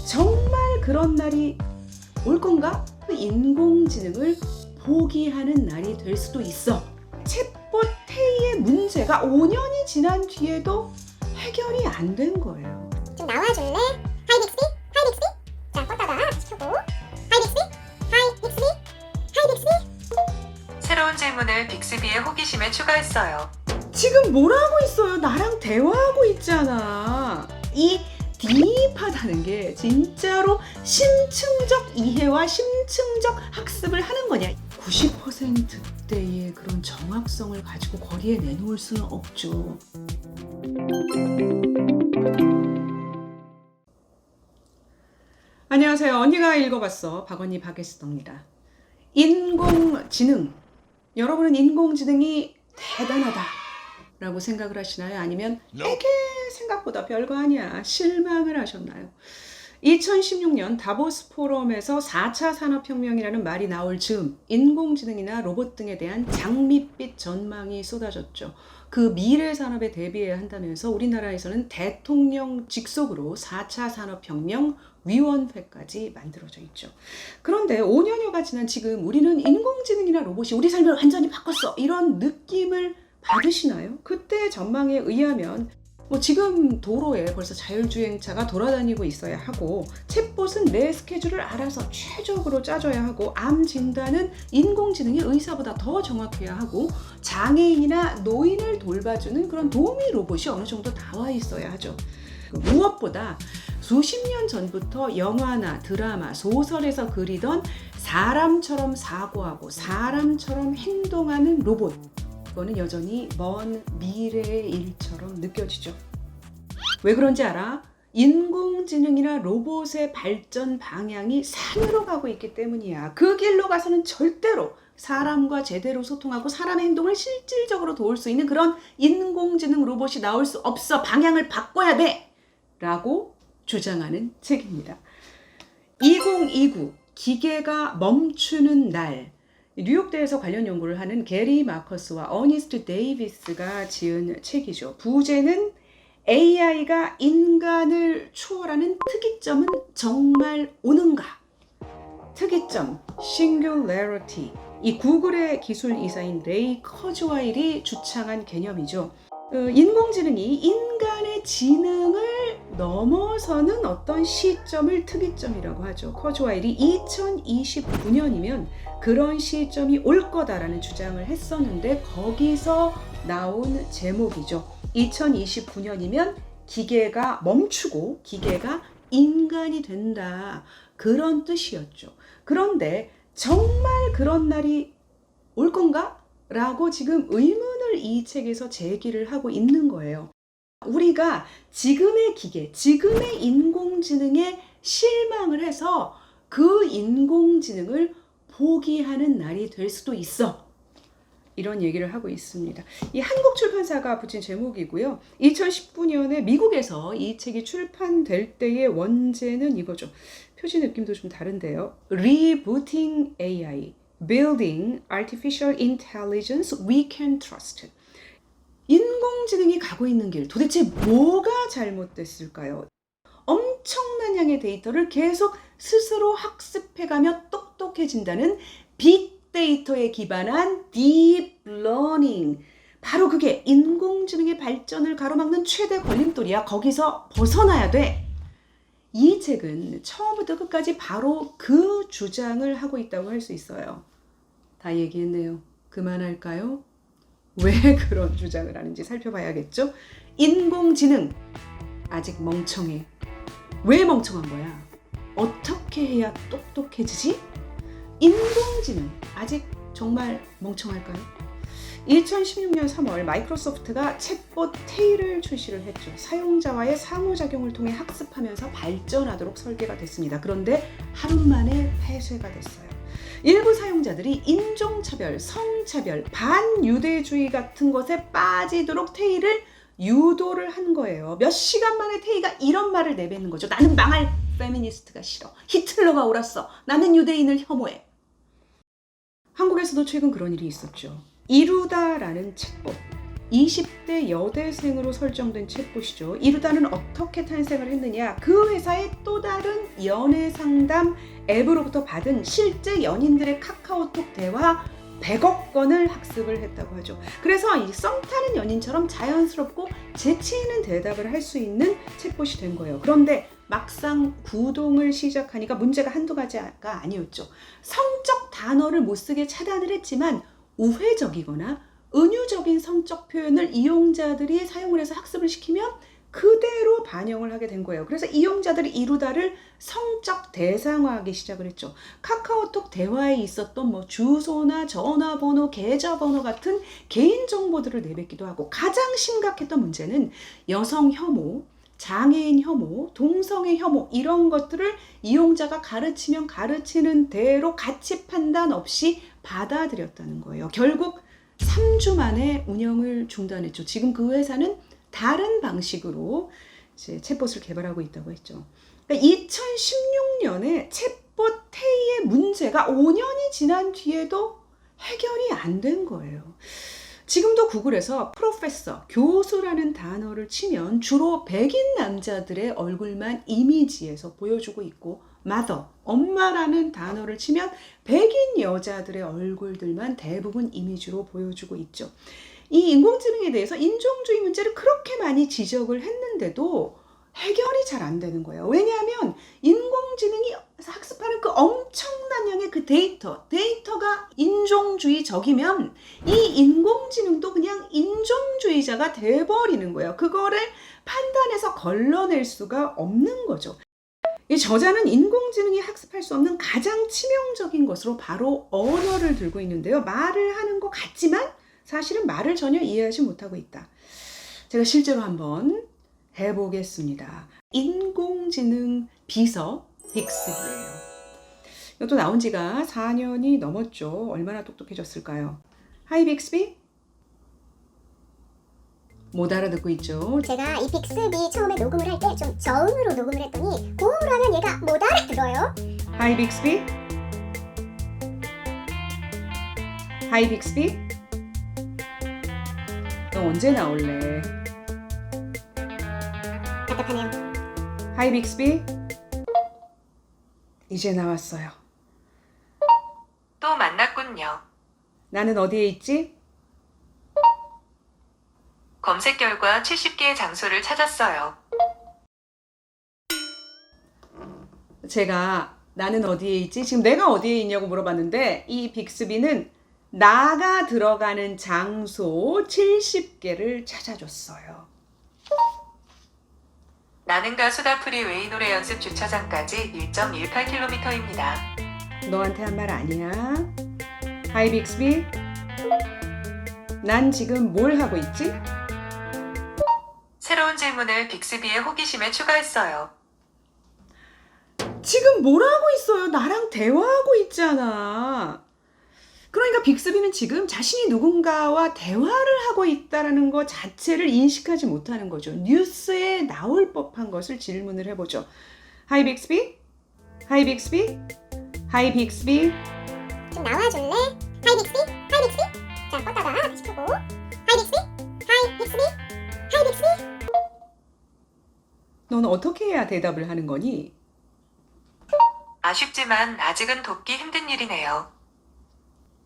정말 그런 날이 올 건가? 그 인공지능을 포기하는 날이 될 수도 있어. 챗봇 테이의 문제가 5년이 지난 뒤에도 해결이 안 된 거예요. 좀 나와줄래? 하이 빅스비? 하이 빅스비? 자, 껐다가 시켜고 하이 빅스비? 하이 빅스비? 하이 빅스비? 새로운 질문을 빅스비의 호기심에 추가했어요. 지금 뭘 하고 있어요? 나랑 대화하고 있잖아. 이 딥하다는 게 진짜로 심층적 이해와 심층적 학습을 하는 거냐. 90%대의 그런 정확성을 가지고 거리에 내놓을 수는 없죠. 안녕하세요. 언니가 읽어봤어. 박언니 박예스더입니다. 인공지능. 여러분은 인공지능이 대단하다 라고 생각을 하시나요? 아니면 에게 생각보다 별거 아니야 실망을 하셨나요? 2016년 다보스 포럼에서 4차 산업혁명이라는 말이 나올 즈음 인공지능이나 로봇 등에 대한 장밋빛 전망이 쏟아졌죠. 그 미래 산업에 대비해야 한다면서 우리나라에서는 대통령 직속으로 4차 산업혁명 위원회까지 만들어져 있죠. 그런데 5년여가 지난 지금 우리는 인공지능이나 로봇이 우리 삶을 완전히 바꿨어 이런 느낌을 받으시나요? 그때 전망에 의하면 지금 도로에 벌써 자율주행차가 돌아다니고 있어야 하고 챗봇은 내 스케줄을 알아서 최적으로 짜줘야 하고 암 진단은 인공지능의 의사보다 더 정확해야 하고 장애인이나 노인을 돌봐주는 그런 도우미 로봇이 어느 정도 나와 있어야 하죠. 무엇보다 수십 년 전부터 영화나 드라마, 소설에서 그리던 사람처럼 사고하고 사람처럼 행동하는 로봇, 그거는 여전히 먼 미래의 일처럼 느껴지죠. 왜 그런지 알아? 인공지능이나 로봇의 발전 방향이 산으로 가고 있기 때문이야. 그 길로 가서는 절대로 사람과 제대로 소통하고 사람의 행동을 실질적으로 도울 수 있는 그런 인공지능 로봇이 나올 수 없어. 방향을 바꿔야 돼! 라고 주장하는 책입니다. 2029 기계가 멈추는 날. 뉴욕대에서 관련 연구를 하는 게리 마커스와 어니스트 데이비스가 지은 책이죠. 부제는 AI가 인간을 초월하는 특이점은 정말 오는가? 특이점, singularity. 이 구글의 기술 이사인 레이 커즈와일이 주창한 개념이죠. 인공지능이 인간의 지능을 넘어서는 어떤 시점을 특이점이라고 하죠. 커즈와일이 2029년이면 그런 시점이 올 거다라는 주장을 했었는데 거기서 나온 제목이죠. 2029년이면 기계가 멈추고 기계가 인간이 된다. 그런 뜻이었죠. 그런데 정말 그런 날이 올 건가? 라고 지금 의문을 이 책에서 제기를 하고 있는 거예요. 우리가 지금의 기계, 지금의 인공지능에 실망을 해서 그 인공지능을 포기하는 날이 될 수도 있어. 이런 얘기를 하고 있습니다. 이 한국 출판사가 붙인 제목이고요. 2019년에 미국에서 이 책이 출판될 때의 원제는 이거죠. 표지 느낌도 좀 다른데요. Rebooting AI. Building Artificial Intelligence We Can Trust. 인공지능이 가고 있는 길, 도대체 뭐가 잘못됐을까요? 엄청난 양의 데이터를 계속 스스로 학습해가며 똑똑해진다는 빅데이터에 기반한 Deep Learning. 바로 그게 인공지능의 발전을 가로막는 최대 걸림돌이야. 거기서 벗어나야 돼. 이 책은 처음부터 끝까지 바로 그 주장을 하고 있다고 할 수 있어요. 다 얘기했네요. 그만할까요? 왜 그런 주장을 하는지 살펴봐야겠죠? 인공지능 아직 멍청해. 왜 멍청한 거야? 어떻게 해야 똑똑해지지? 인공지능 아직 정말 멍청할까요? 2016년 3월 마이크로소프트가 챗봇 테이를 출시를 했죠. 사용자와의 상호작용을 통해 학습하면서 발전하도록 설계가 됐습니다. 그런데 하루 만에 폐쇄가 됐어요. 일부 사용자들이 인종차별, 성차별, 반유대주의 같은 것에 빠지도록 테이를 유도를 한 거예요. 몇 시간 만에 테이가 이런 말을 내뱉는 거죠. 나는 망할 페미니스트가 싫어. 히틀러가 옳았어. 나는 유대인을 혐오해. 한국에서도 최근 그런 일이 있었죠. 이루다라는 챗봇, 20대 여대생으로 설정된 챗봇이죠. 이루다는 어떻게 탄생을 했느냐? 그 회사의 또 다른 연애 상담 앱으로부터 받은 실제 연인들의 카카오톡 대화 100억 건을 학습을 했다고 하죠. 그래서 이 썸 타는 연인처럼 자연스럽고 재치 있는 대답을 할 수 있는 챗봇이 된 거예요. 그런데 막상 구동을 시작하니까 문제가 한두 가지가 아니었죠. 성적 단어를 못 쓰게 차단을 했지만 우회적이거나 은유적인 성적 표현을 이용자들이 사용을 해서 학습을 시키면 그대로 반영을 하게 된 거예요. 그래서 이용자들이 이루다를 성적 대상화하기 시작을 했죠. 카카오톡 대화에 있었던 뭐 주소나 전화번호, 계좌번호 같은 개인정보들을 내뱉기도 하고, 가장 심각했던 문제는 여성 혐오, 장애인 혐오, 동성애 혐오, 이런 것들을 이용자가 가르치면 가르치는 대로 가치 판단 없이 받아들였다는 거예요. 결국 3주 만에 운영을 중단했죠. 지금 그 회사는 다른 방식으로 이제 챗봇을 개발하고 있다고 했죠. 그러니까 2016년에 챗봇 테이의 문제가 5년이 지난 뒤에도 해결이 안 된 거예요. 지금도 구글에서 프로페서, 교수라는 단어를 치면 주로 백인 남자들의 얼굴만 이미지에서 보여주고 있고, mother, 엄마라는 단어를 치면 백인 여자들의 얼굴들만 대부분 이미지로 보여주고 있죠. 이 인공지능에 대해서 인종주의 문제를 그렇게 많이 지적을 했는데도 해결이 잘 안 되는 거예요. 왜냐하면 인공지능이 학습하는 그 엄청난 양의 그 데이터가 인종주의적이면 이 인공지능도 그냥 인종주의자가 돼버리는 거예요. 그거를 판단해서 걸러낼 수가 없는 거죠. 이 저자는 인공지능이 학습할 수 없는 가장 치명적인 것으로 바로 언어를 들고 있는데요. 말을 하는 것 같지만 사실은 말을 전혀 이해하지 못하고 있다. 제가 실제로 한번 해보겠습니다. 인공지능 비서 빅스비예요. 이것도 나온 지가 4년이 넘었죠. 얼마나 똑똑해졌을까요? 하이 빅스비? 못 알아듣고 있죠. 제가 이 빅스비 처음에 녹음을 할 때 좀 저음으로 녹음을 했더니 고음으로 하면 얘가 못 알아들어요. 하이 빅스비? 하이 빅스비? 너 언제 나올래? 답답하네요. 하이 빅스비? 이제 나왔어요. 또 만났군요. 나는 어디에 있지? 검색 결과 70개의 장소를 찾았어요. 제가 나는 어디에 있지? 지금 내가 어디에 있냐고 물어봤는데 이 빅스비는 나가 들어가는 장소 70개를 찾아줬어요. 나는 가수다 프리웨이 노래 연습 주차장까지 1.18km입니다. 너한테 한 말 아니야? 하이 빅스비? 난 지금 뭘 하고 있지? 새로운 질문을 빅스비의 호기심에 추가했어요. 지금 뭘 하고 있어요? 나랑 대화하고 있잖아. 그러니까 빅스비는 지금 자신이 누군가와 대화를 하고 있다는 것 자체를 인식하지 못하는 거죠. 뉴스에 나올 법한 것을 질문을 해보죠. 하이 빅스비? 하이 빅스비? 하이 빅스비? 좀 나와줄래? 하이 빅스비? 하이 빅스비? 자, 껐다가 다시 켜고 하이 빅스비? 하이 빅스비? 하이 빅스비? 너는 어떻게 해야 대답을 하는 거니? 아쉽지만 아직은 돕기 힘든 일이네요.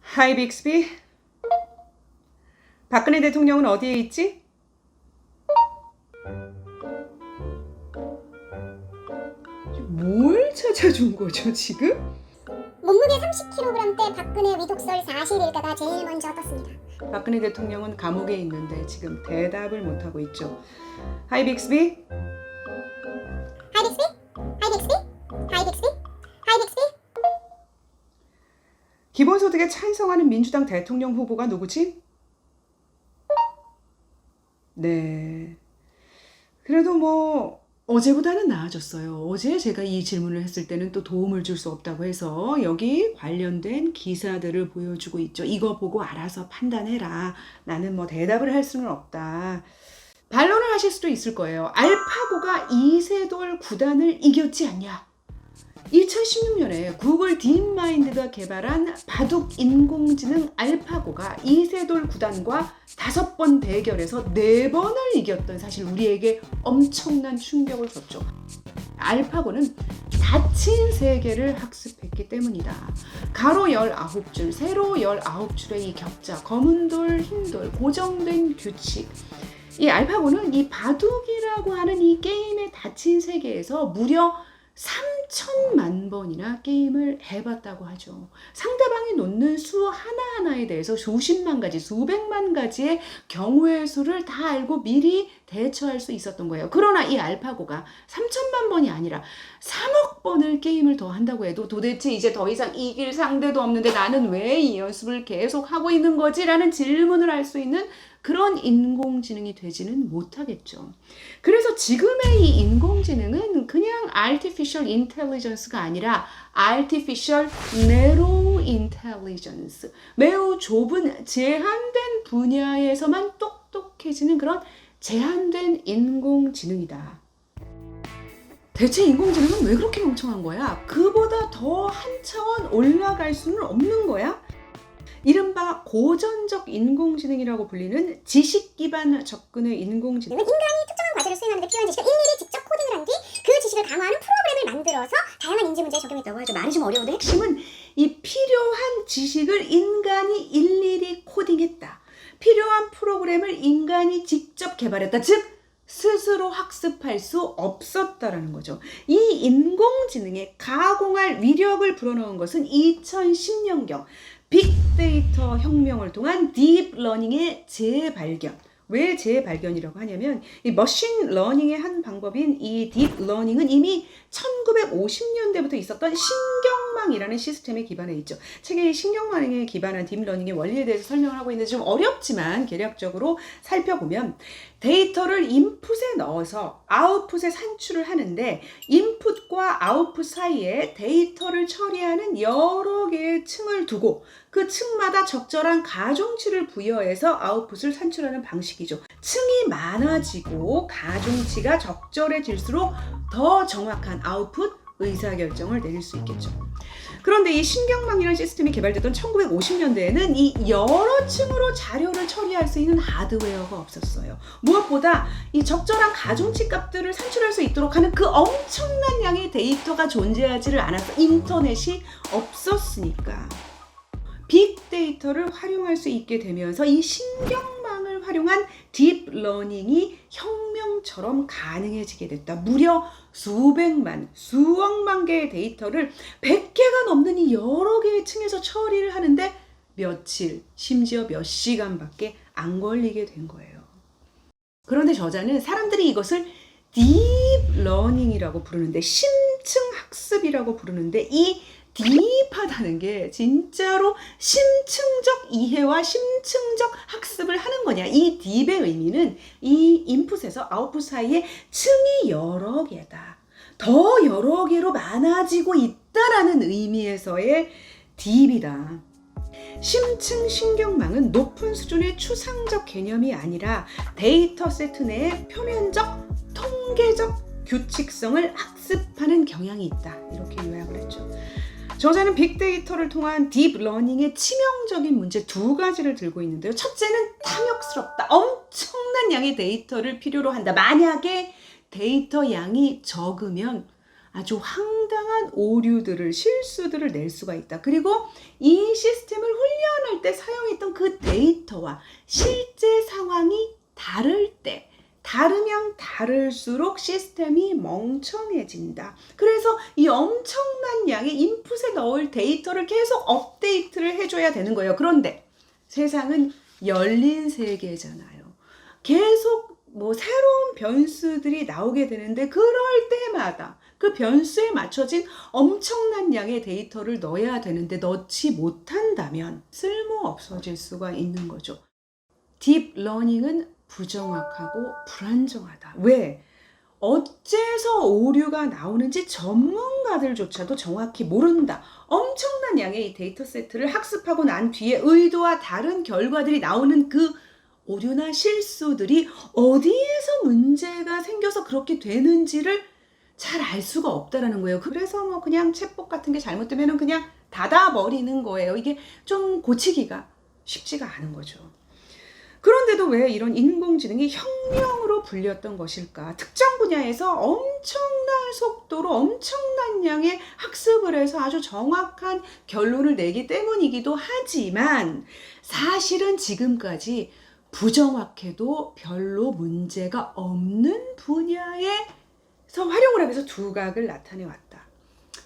하이 빅스비? 박근혜 대통령은 어디에 있지? 뭘 찾아준 거죠 지금? 몸무게 30kg 대 박근혜 위독설 사실일까가 제일 먼저 떴습니다. 박근혜 대통령은 감옥에 있는데 지금 대답을 못하고 있죠. 하이 빅스비? 하이 빅스비? 하이 빅스비? 하이 빅스비? 하이 빅스비? 기본소득에 찬성하는 민주당 대통령 후보가 누구지? 네. 그래도 뭐 어제보다는 나아졌어요. 어제 제가 이 질문을 했을 때는 또 도움을 줄 수 없다고 해서 여기 관련된 기사들을 보여주고 있죠. 이거 보고 알아서 판단해라. 나는 뭐 대답을 할 수는 없다. 반론을 하실 수도 있을 거예요. 알파고가 이세돌 구단을 이겼지 않냐? 2016년에 구글 딥마인드가 개발한 바둑 인공지능 알파고가 이세돌 구단과 5번 대결에서 4번을 이겼던 사실 우리에게 엄청난 충격을 줬죠. 알파고는 닫힌 세계를 학습했기 때문이다. 가로 19줄, 세로 19줄의 이 격자, 검은 돌, 흰 돌, 고정된 규칙. 이 알파고는 이 바둑이라고 하는 이 게임의 닫힌 세계에서 무려 3천만 번이나 게임을 해봤다고 하죠. 상대방이 놓는 수 하나하나에 대해서 수십만 가지, 수백만 가지의 경우의 수를 다 알고 미리 대처할 수 있었던 거예요. 그러나 이 알파고가 3천만 번이 아니라 3억 번을 게임을 더 한다고 해도 도대체 이제 더 이상 이길 상대도 없는데 나는 왜 이 연습을 계속 하고 있는 거지? 라는 질문을 할 수 있는 그런 인공지능이 되지는 못하겠죠. 그래서 지금의 이 인공지능은 그냥 artificial intelligence가 아니라 artificial narrow intelligence, 매우 좁은 제한된 분야에서만 똑똑해지는 그런 제한된 인공지능이다. 대체 인공지능은 왜 그렇게 멍청한 거야? 그보다 더 한 차원 올라갈 수는 없는 거야? 이른바 고전적 인공지능이라고 불리는 지식 기반 접근의 인공지능. 인간이 특정한 과제를 수행하는 데 필요한 지식을 일일이 직접 코딩을 한 뒤 그 지식을 강화하는 프로그램을 만들어서 다양한 인지 문제에 적용했다고 하죠. 말이 좀 어려운데 핵심은 이 필요한 지식을 인간이 일일이 코딩했다. 필요한 프로그램을 인간이 직접 개발했다. 즉 스스로 학습할 수 없었다라는 거죠. 이 인공지능에 가공할 위력을 불어넣은 것은 2010년경 빅데이터 혁명을 통한 딥러닝의 재발견. 왜 재발견이라고 하냐면 이 머신 러닝의 한 방법인 이 딥러닝은 이미 1950년대부터 있었던 신경망이라는 시스템에 기반해 있죠. 책에 신경망에 기반한 딥러닝의 원리에 대해서 설명을 하고 있는데 좀 어렵지만 개략적으로 살펴보면 데이터를 인풋에 넣어서 아웃풋에 산출을 하는데 인풋과 아웃풋 사이에 데이터를 처리하는 여러 개의 층을 두고 그 층마다 적절한 가중치를 부여해서 아웃풋을 산출하는 방식이죠. 층이 많아지고 가중치가 적절해질수록 더 정확한 아웃풋 의사결정을 내릴 수 있겠죠. 그런데 이 신경망이라는 시스템이 개발됐던 1950년대에는 이 여러 층으로 자료를 처리할 수 있는 하드웨어가 없었어요. 무엇보다 이 적절한 가중치 값들을 산출할 수 있도록 하는 그 엄청난 양의 데이터가 존재하지를 않았어. 인터넷이 없었으니까. 빅데이터를 활용할 수 있게 되면서 이 신경망을 활용한 딥러닝이 혁명처럼 가능해지게 됐다. 무려 수백만, 수억만 개의 데이터를 100개가 넘는 이 여러 개의 층에서 처리를 하는데 며칠, 심지어 몇 시간밖에 안 걸리게 된 거예요. 그런데 저자는 사람들이 이것을 딥러닝이라고 부르는데, 심층 학습이라고 부르는데, 이 딥하다는 게 진짜로 심층적 이해와 심층적 학습을 하는 거냐. 이 딥의 의미는 이 인풋에서 아웃풋 사이에 층이 여러 개다. 더 여러 개로 많아지고 있다라는 의미에서의 딥이다. 심층 신경망은 높은 수준의 추상적 개념이 아니라 데이터 세트 내에 표면적, 통계적 규칙성을 학습하는 경향이 있다. 이렇게 요약을 했죠. 저자는 빅데이터를 통한 딥러닝의 치명적인 문제 두 가지를 들고 있는데요. 첫째는 탐욕스럽다. 엄청난 양의 데이터를 필요로 한다. 만약에 데이터 양이 적으면 아주 황당한 오류들을, 실수들을 낼 수가 있다. 그리고 이 시스템을 훈련할 때 사용했던 그 데이터와 실제 상황이 다를 때, 다르면 다를수록 시스템이 멍청해진다. 그래서 이 엄청난 양의 인풋에 넣을 데이터를 계속 업데이트를 해줘야 되는 거예요. 그런데 세상은 열린 세계잖아요. 계속 새로운 변수들이 나오게 되는데 그럴 때마다 그 변수에 맞춰진 엄청난 양의 데이터를 넣어야 되는데 넣지 못한다면 쓸모없어질 수가 있는 거죠. 딥러닝은 부정확하고 불안정하다. 왜? 어째서 오류가 나오는지 전문가들조차도 정확히 모른다. 엄청난 양의 이 데이터 세트를 학습하고 난 뒤에 의도와 다른 결과들이 나오는 그 오류나 실수들이 어디에서 문제가 생겨서 그렇게 되는지를 잘 알 수가 없다라는 거예요. 그래서 그냥 챗봇 같은 게 잘못되면 그냥 닫아버리는 거예요. 이게 좀 고치기가 쉽지가 않은 거죠. 그런데도 왜 이런 인공지능이 혁명으로 불렸던 것일까? 특정 분야에서 엄청난 속도로 엄청난 양의 학습을 해서 아주 정확한 결론을 내기 때문이기도 하지만 사실은 지금까지 부정확해도 별로 문제가 없는 분야에서 활용을 하면서 두각을 나타내왔다.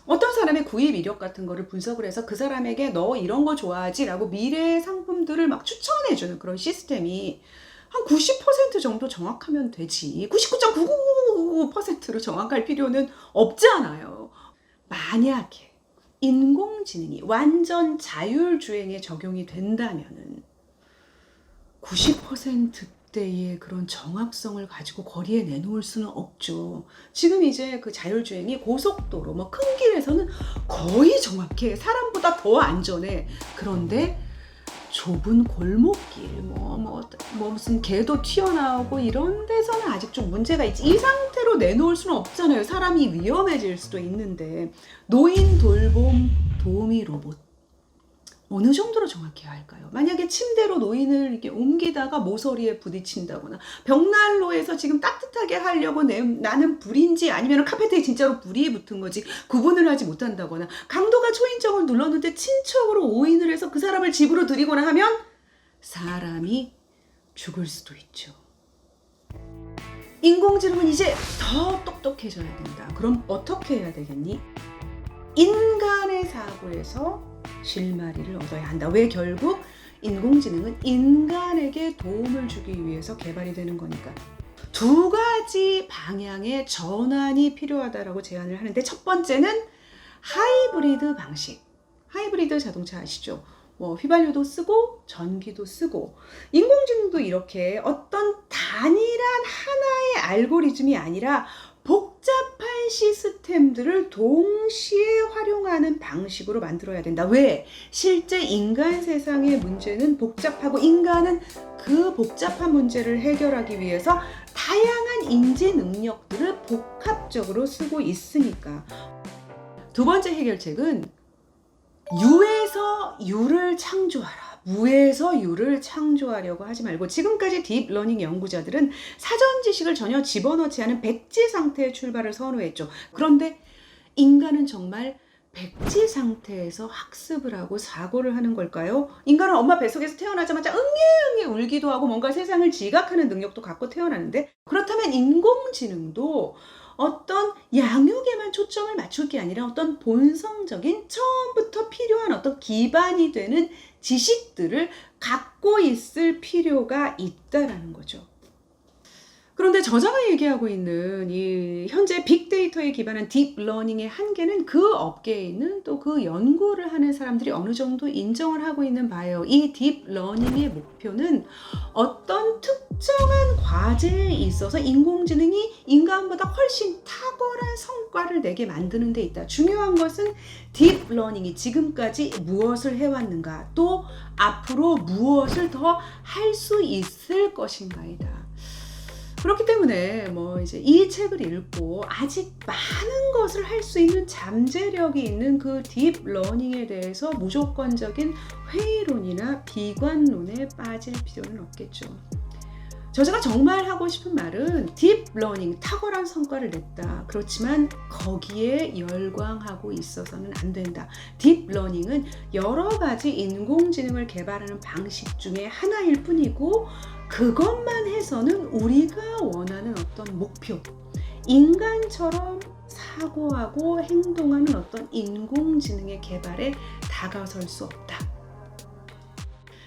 어떤 사람의 구입 이력 같은 거를 분석을 해서 그 사람에게 너 이런 거 좋아하지? 라고 미래의 상품들을 막 추천해주는 그런 시스템이 한 90% 정도 정확하면 되지. 99.999%로 정확할 필요는 없잖아요. 만약에 인공지능이 완전 자율주행에 적용이 된다면은 90%대의 그런 정확성을 가지고 거리에 내놓을 수는 없죠. 지금 이제 그 자율주행이 고속도로, 뭐 큰 길에서는 거의 정확해. 사람보다 더 안전해. 그런데 좁은 골목길, 무슨 개도 튀어나오고 이런 데서는 아직 좀 문제가 있지. 이 상태로 내놓을 수는 없잖아요. 사람이 위험해질 수도 있는데. 노인 돌봄 도우미 로봇. 어느 정도로 정확해야 할까요? 만약에 침대로 노인을 이렇게 옮기다가 모서리에 부딪힌다거나, 벽난로에서 지금 따뜻하게 하려고 나는 불인지 아니면 카페트에 진짜로 불이 붙은 거지 구분을 하지 못한다거나, 강도가 초인종을 눌렀는데 친척으로 오인을 해서 그 사람을 집으로 들이거나 하면 사람이 죽을 수도 있죠. 인공지능은 이제 더 똑똑해져야 된다. 그럼 어떻게 해야 되겠니? 인간의 사고에서 실마리를 얻어야 한다. 왜? 결국 인공지능은 인간에게 도움을 주기 위해서 개발이 되는 거니까. 두 가지 방향의 전환이 필요하다라고 제안을 하는데, 첫 번째는 하이브리드 방식. 하이브리드 자동차 아시죠? 휘발유도 쓰고 전기도 쓰고. 인공지능도 이렇게 어떤 단일한 하나의 알고리즘이 아니라 복잡한 시스템들을 동시에 활용하는 방식으로 만들어야 된다. 왜? 실제 인간 세상의 문제는 복잡하고 인간은 그 복잡한 문제를 해결하기 위해서 다양한 인지 능력들을 복합적으로 쓰고 있으니까. 두 번째 해결책은 유에서 유를 창조하라. 무에서 유를 창조하려고 하지 말고, 지금까지 딥러닝 연구자들은 사전 지식을 전혀 집어넣지 않은 백지 상태의 출발을 선호했죠. 그런데 인간은 정말 백지 상태에서 학습을 하고 사고를 하는 걸까요? 인간은 엄마 뱃속에서 태어나자마자 응애 울기도 하고 뭔가 세상을 지각하는 능력도 갖고 태어나는데, 그렇다면 인공지능도 어떤 양육에만 초점을 맞출 게 아니라 어떤 본성적인 처음부터 필요한 어떤 기반이 되는 지식들을 갖고 있을 필요가 있다라는 거죠. 그런데 저자가 얘기하고 있는 이 현재 빅데이터에 기반한 딥러닝의 한계는 그 업계에 있는 또 그 연구를 하는 사람들이 어느 정도 인정을 하고 있는 바예요. 이 딥러닝의 목표는 어떤 특정한 과제에 있어서 인공지능이 인간보다 훨씬 탁월한 성과를 내게 만드는 데 있다. 중요한 것은 딥러닝이 지금까지 무엇을 해왔는가, 또 앞으로 무엇을 더 할 수 있을 것인가이다. 그렇기 때문에 이제 이 책을 읽고 아직 많은 것을 할 수 있는 잠재력이 있는 그 딥러닝에 대해서 무조건적인 회의론이나 비관론에 빠질 필요는 없겠죠. 저자가 정말 하고 싶은 말은 딥러닝, 탁월한 성과를 냈다. 그렇지만 거기에 열광하고 있어서는 안 된다. 딥러닝은 여러 가지 인공지능을 개발하는 방식 중에 하나일 뿐이고, 그것만 해서는 우리가 원하는 어떤 목표, 인간처럼 사고하고 행동하는 어떤 인공지능의 개발에 다가설 수 없다.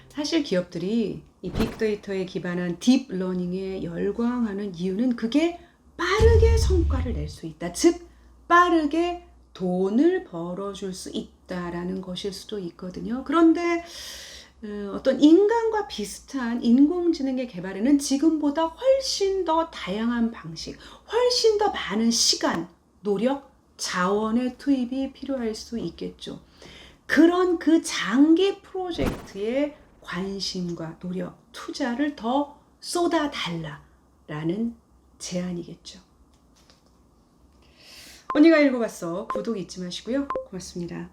사실 기업들이 이 빅데이터에 기반한 딥러닝에 열광하는 이유는 그게 빠르게 성과를 낼 수 있다. 즉, 빠르게 돈을 벌어줄 수 있다라는 것일 수도 있거든요. 그런데 어떤 인간과 비슷한 인공지능의 개발에는 지금보다 훨씬 더 다양한 방식, 훨씬 더 많은 시간, 노력, 자원의 투입이 필요할 수 있겠죠. 그런 그 장기 프로젝트에 관심과 노력, 투자를 더 쏟아달라라는 제안이겠죠. 언니가 읽어봤어. 구독 잊지 마시고요. 고맙습니다.